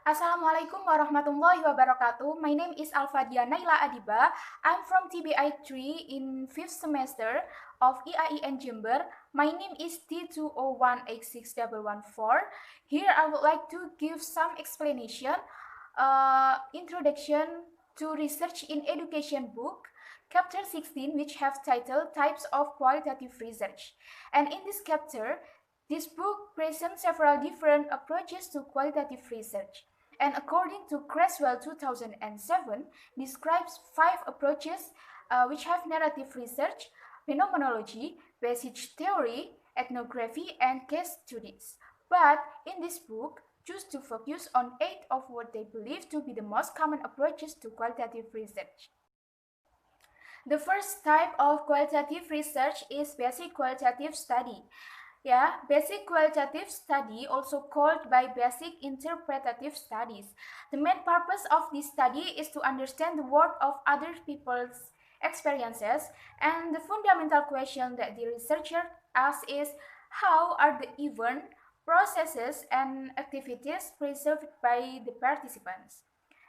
Assalamualaikum warahmatullahi wabarakatuh. My name is Alfadia Naila Adiba. I'm from TBI 3 in 5th semester of EIN Jember. My name is T201861114. Here I would like to give some explanation, introduction to research in education book, chapter 16, which have title Types of Qualitative Research. And in this chapter, this book presents several different approaches to qualitative research, and according to Creswell 2007, describes 5 approaches which have narrative research, phenomenology, basic theory, ethnography, and case studies. But in this book, choose to focus on 8 of what they believe to be the most common approaches to qualitative research. The first type of qualitative research is basic qualitative study. Basic qualitative study, also called by basic interpretative studies. The main purpose of this study is to understand the world of other people's experiences, and the fundamental question that the researcher asks is, how are the event, processes, and activities perceived by the participants?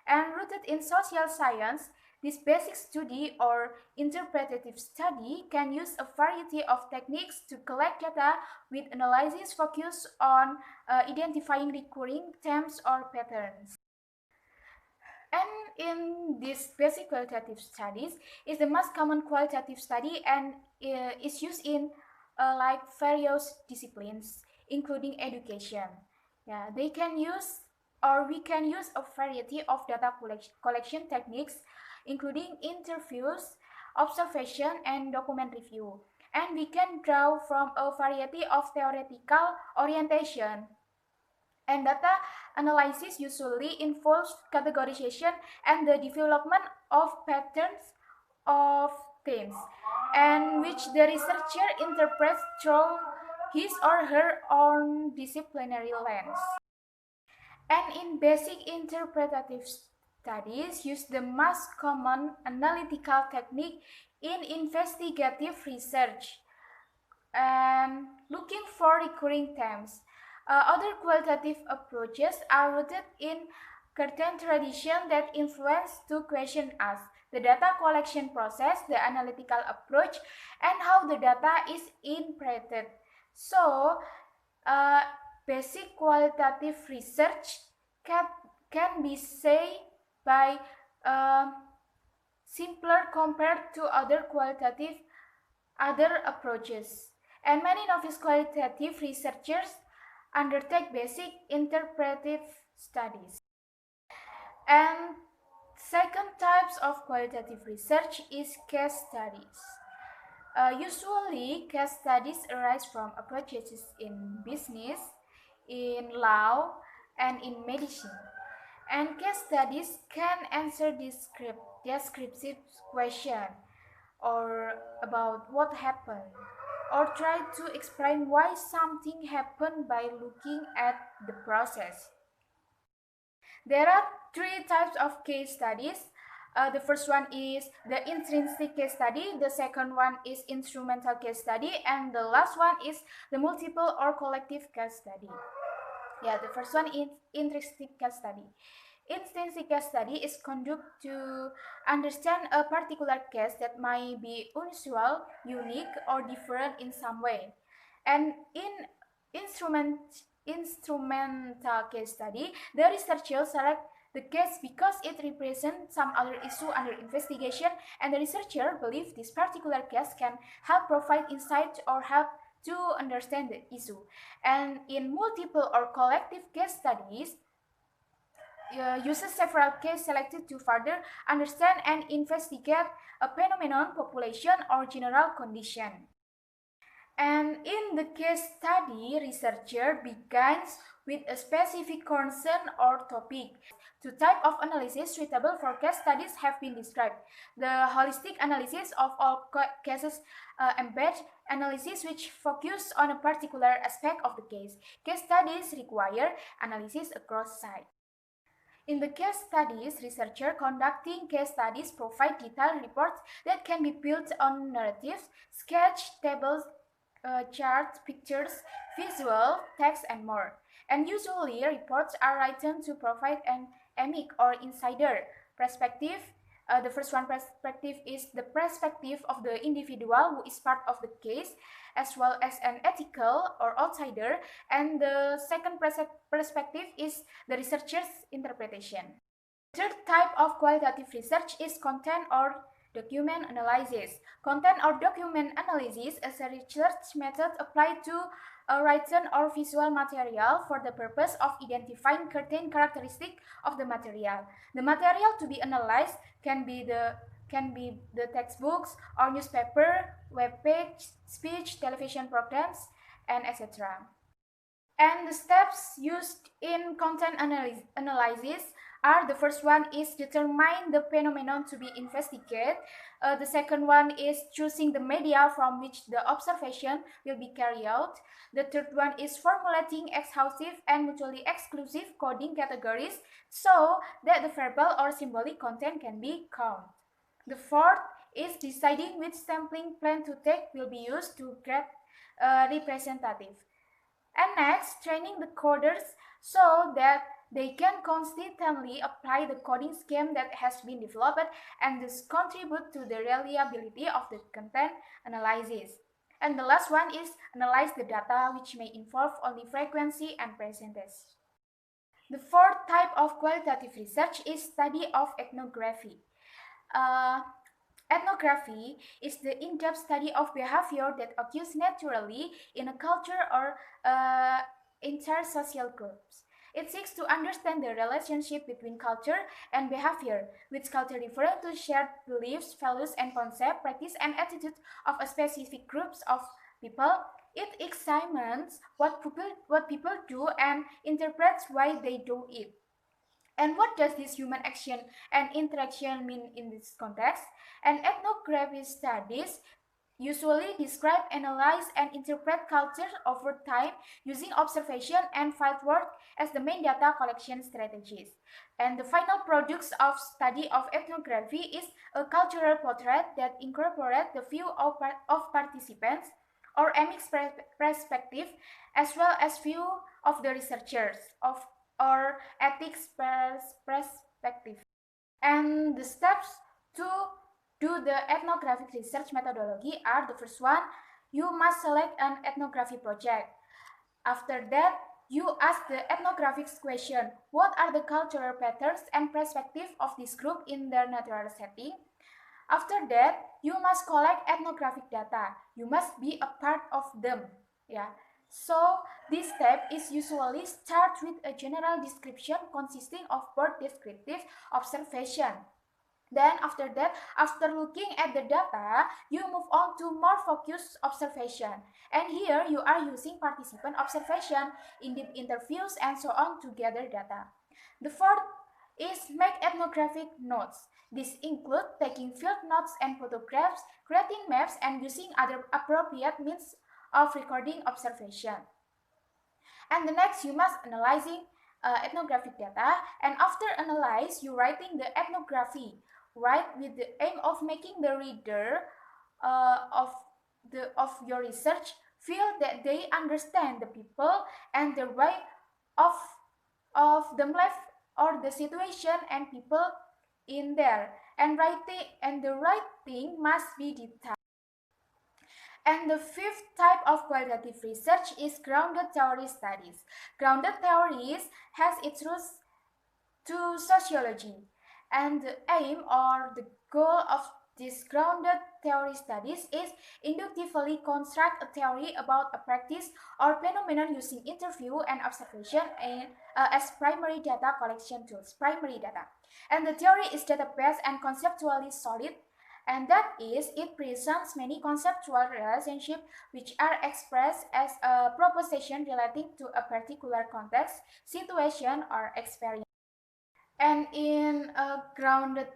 And rooted in social science, this basic study or interpretative study can use a variety of techniques to collect data with analysis focused on identifying recurring themes or patterns. And in this basic qualitative studies is the most common qualitative study and is used in like various disciplines, including education. They can use or we can use a variety of data collection techniques, including interviews, observation, and document review. And we can draw from a variety of theoretical orientation. And data analysis usually involves categorization and the development of patterns of themes, and which the researcher interprets through his or her own disciplinary lens. And in basic interpretative studies, use the most common analytical technique in investigative research and looking for recurring themes. Other qualitative approaches are rooted in certain tradition that influence two questions as the data collection process, the analytical approach, and how the data is interpreted. So, basic qualitative research can be said by simpler compared to other approaches. And many novice qualitative researchers undertake basic interpretive studies. And second types of qualitative research is case studies. Usually, case studies arise from approaches in business, in law, and in medicine. And case studies can answer descriptive question or about what happened, or try to explain why something happened by looking at the process. There are 3 types of case studies. The first one is the intrinsic case study, the second one is instrumental case study, and the last one is the multiple or collective case study. The first one is intrinsic case study. Intrinsic case study is conducted to understand a particular case that might be unusual, unique, or different in some way. And in instrumental case study, the researcher select the case because it represents some other issue under investigation, and the researcher believes this particular case can help provide insight or help to understand the issue. And in multiple or collective case studies, uses several cases selected to further understand and investigate a phenomenon, population, or general condition. And in the case study, researcher begins with a specific concern or topic. 2 types of analysis suitable for case studies have been described. The holistic analysis of all cases embed analysis which focus on a particular aspect of the case. Case studies require analysis across sites. In the case studies, researchers conducting case studies provide detailed reports that can be built on narratives, sketch tables, charts, pictures, visual, text, and more. And usually, reports are written to provide an emic or insider perspective. The first one perspective is the perspective of the individual who is part of the case, as well as an ethical or outsider. And the second perspective is the researcher's interpretation. The third type of qualitative research is content or document analysis. Content or document analysis is a research method applied to a written or visual material for the purpose of identifying certain characteristics of the material. The material to be analyzed can be the textbooks or newspaper, web page, speech, television programs, and etc. And the steps used in content analysis are: the first one is determine the phenomenon to be investigated. The second one is choosing the media from which the observation will be carried out. The third one is formulating exhaustive and mutually exclusive coding categories so that the verbal or symbolic content can be counted. The fourth is deciding which sampling plan to take will be used to get representative. And next, training the coders so that they can consistently apply the coding scheme that has been developed and thus contribute to the reliability of the content analysis. And the last one is analyze the data, which may involve only frequency and percentage. The fourth type of qualitative research is study of ethnography. Ethnography is the in-depth study of behavior that occurs naturally in a culture or intersocial groups. It seeks to understand the relationship between culture and behavior, with culture referring to shared beliefs, values, and concepts, practice, and attitudes of a specific groups of people. It examines what people do and interprets why they do it. And what does this human action and interaction mean in this context? And ethnographic studies usually describe, analyze, and interpret culture over time using observation and fieldwork as the main data collection strategies. And the final products of study of ethnography is a cultural portrait that incorporates the view of participants or emic perspective, as well as view of the researchers or ethics perspective. And the steps to do the ethnographic research methodology are: the first one, you must select an ethnography project. After that, you ask the ethnographic question: what are the cultural patterns and perspectives of this group in their natural setting? After that, you must collect ethnographic data. You must be a part of them. Yeah. So this step is usually start with a general description consisting of both descriptive observation. Then after that, after looking at the data, you move on to more focused observation. And here you are using participant observation, in-depth interviews, and so on to gather data. The fourth is make ethnographic notes. This includes taking field notes and photographs, creating maps, and using other appropriate means of recording observation. And the next, you must analyzing ethnographic data, and after analyze, you writing the ethnography, right, with the aim of making the reader of your research feel that they understand the people and the way of them life or the situation and people in there, and the writing must be detailed. And the fifth type of qualitative research is grounded theory studies. Grounded theories has its roots to sociology, and the aim or the goal of these grounded theory studies is inductively construct a theory about a practice or phenomenon using interview and observation as primary data collection tools. Primary data. And the theory is data-based and conceptually solid, and that is, it presents many conceptual relationships which are expressed as a proposition relating to a particular context, situation, or experience. And in grounded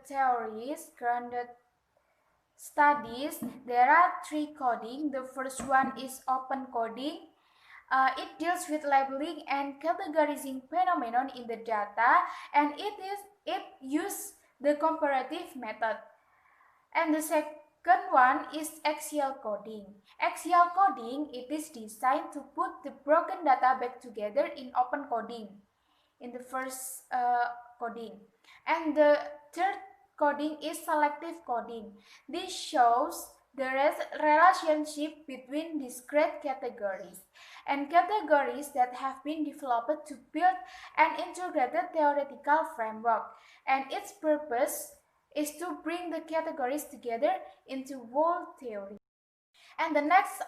studies, there are three coding. The first one is open coding. It deals with labeling and categorizing phenomenon in the data, and it uses the comparative method. And the second Second one is axial coding. Axial coding, it is designed to put the broken data back together in open coding, in the first coding. And the third coding is selective coding. This shows the relationship between discrete categories and categories that have been developed to build an integrated theoretical framework, and its purpose is to bring the categories together into whole theory. And the next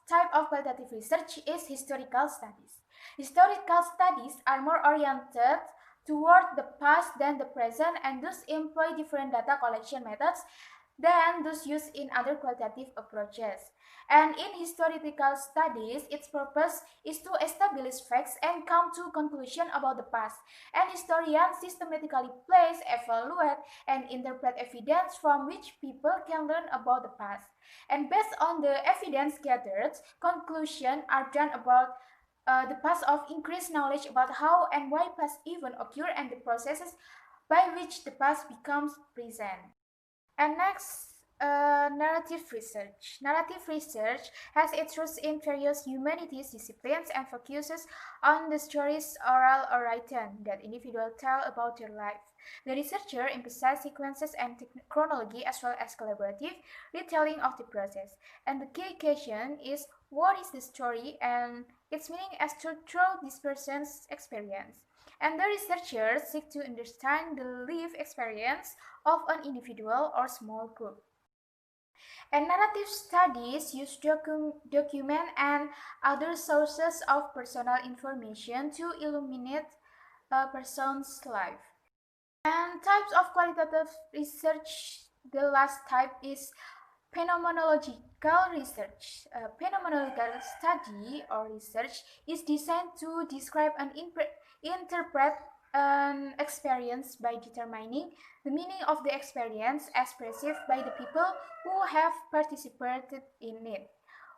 type of qualitative research is historical studies. Historical studies are more oriented toward the past than the present, and thus employ different data collection methods than those used in other qualitative approaches. And in historical studies, its purpose is to establish facts and come to conclusion about the past. And historians systematically place, evaluate, and interpret evidence from which people can learn about the past. And based on the evidence gathered, conclusions are drawn about the past of increased knowledge about how and why past events occur and the processes by which the past becomes present. And next, narrative research. Narrative research has its roots in various humanities disciplines and focuses on the stories, oral or written, that individuals tell about their life. The researcher emphasizes sequences and chronology as well as collaborative retelling of the process. And the key question is, what is the story and its meaning as told through this person's experience? And the researchers seek to understand the lived experience of an individual or small group. And narrative studies use document and other sources of personal information to illuminate a person's life. And types of qualitative research, the last type is phenomenological research. Phenomenological study or research is designed to describe and interpret an experience by determining the meaning of the experience as perceived by the people who have participated in it.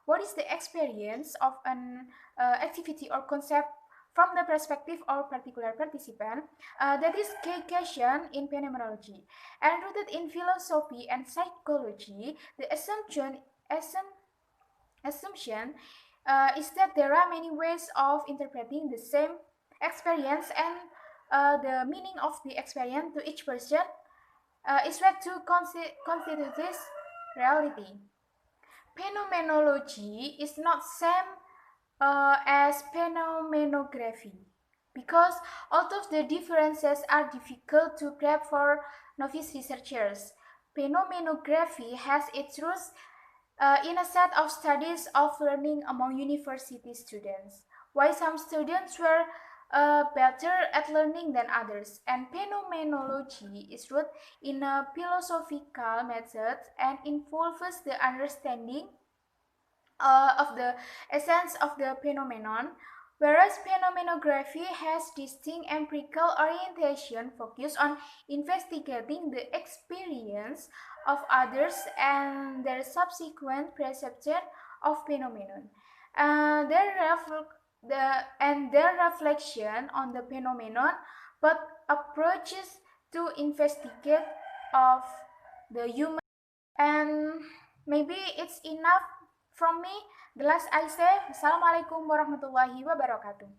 What is the experience of an activity or concept from the perspective of particular participant? That is key question in phenomenology. And rooted in philosophy and psychology, the assumption is that there are many ways of interpreting the same experience, and the meaning of the experience to each person is what to constitutes reality. Phenomenology is not same as phenomenography, because although the differences are difficult to grasp for novice researchers, phenomenography has its roots in a set of studies of learning among university students, why some students were better at learning than others. And phenomenology is rooted in a philosophical method and involves the understanding of the essence of the phenomenon, whereas phenomenography has distinct empirical orientation focused on investigating the experience of others and their subsequent perception of phenomenon. Their reflection on the phenomenon, but approaches to investigate of the human. And maybe it's enough from me. The last I say, Assalamualaikum warahmatullahi wabarakatuh.